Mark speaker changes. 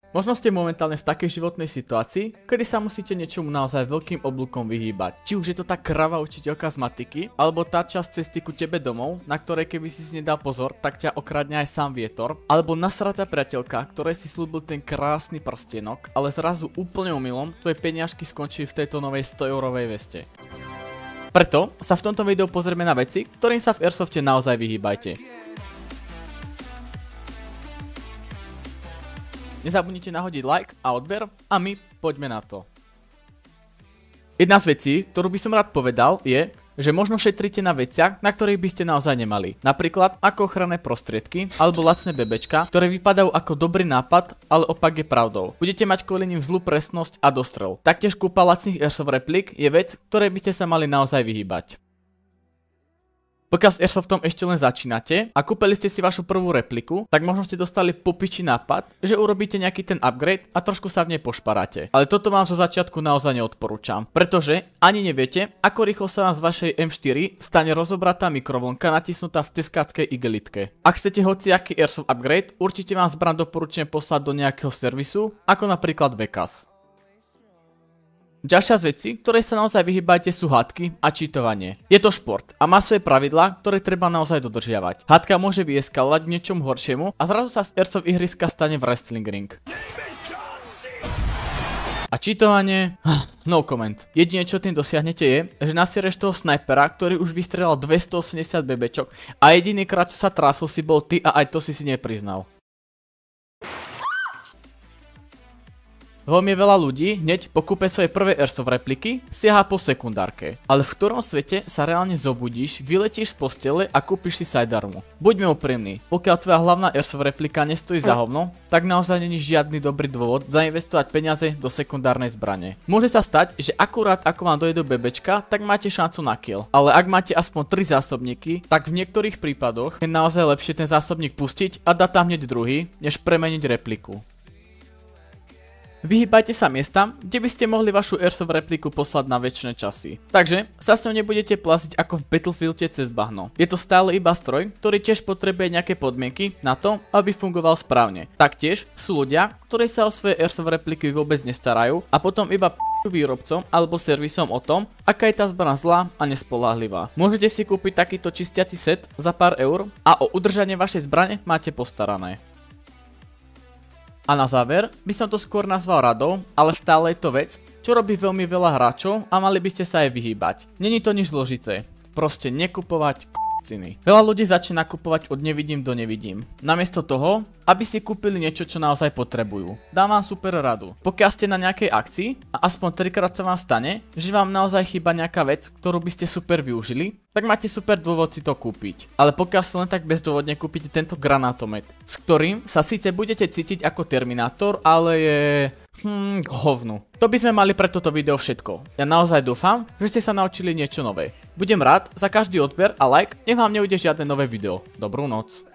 Speaker 1: Možno ste momentálne v takej životnej situácii, kedy sa musíte niečomu naozaj veľkým oblúkom vyhýbať. Či už je to tá kravá učiteľka z matiky, alebo tá časť cesty ku tebe domov, na ktorej keby si nedal pozor, tak ťa okradne aj sám vietor, alebo nasratá priateľka, ktorej si slúbil ten krásny prstienok, ale zrazu úplne omylom tvoje peniažky skončili v tejto novej 100-eurovej veste. Preto sa v tomto videu pozrieme na veci, ktorým sa v Airsofte naozaj vyhýbajte. Nezabudnite nahodiť like a odber a my poďme na to. Jedna z vecí, ktorú by som rád povedal, je, že možno šetrite na veciach, na ktorých by ste naozaj nemali. Napríklad ako ochranné prostriedky alebo lacné bebečka, ktoré vypadajú ako dobrý nápad, ale opak je pravdou. Budete mať kvôli nim zlú presnosť a dostrel. Taktiež kúpa lacných Airsoft replik je vec, ktorej by ste sa mali naozaj vyhýbať. Pokiaľ s Airsoftom ešte len začínate a kúpili ste si vašu prvú repliku, tak možno ste dostali popiči nápad, že urobíte nejaký ten upgrade a trošku sa v nej pošparáte. Ale toto vám zo začiatku naozaj neodporúčam, pretože ani neviete, ako rýchlo sa vám z vašej M4 stane rozobratá mikrovlnka natisnutá v teskáckej igelitke. Ak chcete hociaký Airsoft upgrade, určite vám zbraň doporučujem poslať do nejakého servisu, ako napríklad VKAS. Ďalšia z vecí, ktorej sa naozaj vyhýbajte, sú hádky a cheatovanie. Je to šport a má svoje pravidlá, ktoré treba naozaj dodržiavať. Hádka môže vyeskalovať k niečomu horšiemu a zrazu sa z Airsoft ihriska stane wrestling ring. A cheatovanie? No comment. Jedine čo tým dosiahnete je, že nasiereš toho snajpera, ktorý už vystrelal 280 bebečok a jedinýkrát čo sa trafil si bol ty a aj to si nepriznal. Veľmi veľa ľudí hneď po kúpe svojej prvej Airsoft repliky siaha po sekundárke. Ale v ktorom svete sa reálne zobudíš, vyletíš z postele a kúpiš si sidearmu? Buďme úprimní, pokiaľ tvoja hlavná Airsoft replika nestojí za hovno, tak naozaj není žiadny dobrý dôvod zainvestovať peniaze do sekundárnej zbrane. Môže sa stať, že akurát ako vám dojedú bebečka, tak máte šancu na kill. Ale ak máte aspoň 3 zásobníky, tak v niektorých prípadoch je naozaj lepšie ten zásobník pustiť a dať tam hneď druhý, než premeniť repliku. Vyhýbajte sa miestam, kde by ste mohli vašu Airsoft repliku poslať na večné časy. Takže sa s ňou nebudete plaziť ako v Battlefielde cez bahno. Je to stále iba stroj, ktorý tiež potrebuje nejaké podmienky na to, aby fungoval správne. Taktiež sú ľudia, ktorí sa o svoje Airsoft repliky vôbec nestarajú a potom iba výrobcom alebo servisom o tom, aká je tá zbraň zlá a nespoľahlivá. Môžete si kúpiť takýto čistiaci set za pár eur a o udržanie vašej zbrane máte postarané. A na záver by som to skôr nazval radou, ale stále je to vec, čo robí veľmi veľa hráčov a mali by ste sa aj vyhýbať. Není to nič zložité, proste nekupovať k***ciny. Veľa ľudí začína kupovať od nevidím do nevidím. Namiesto toho, aby si kúpili niečo, čo naozaj potrebujú. Dám vám super radu. Pokiaľ ste na nejakej akcii a aspoň 3-krát sa vám stane, že vám naozaj chýba nejaká vec, ktorú by ste super využili, tak máte super dôvod si to kúpiť. Ale pokiaľ si len tak bezdôvodne kúpite tento granátomet, s ktorým sa síce budete cítiť ako Terminátor, ale je k hovnu. To by sme mali pre toto video všetko. Ja naozaj dúfam, že ste sa naučili niečo nové. Budem rád za každý odber a like, nech vám neujde žiadne nové video. Dobrú noc.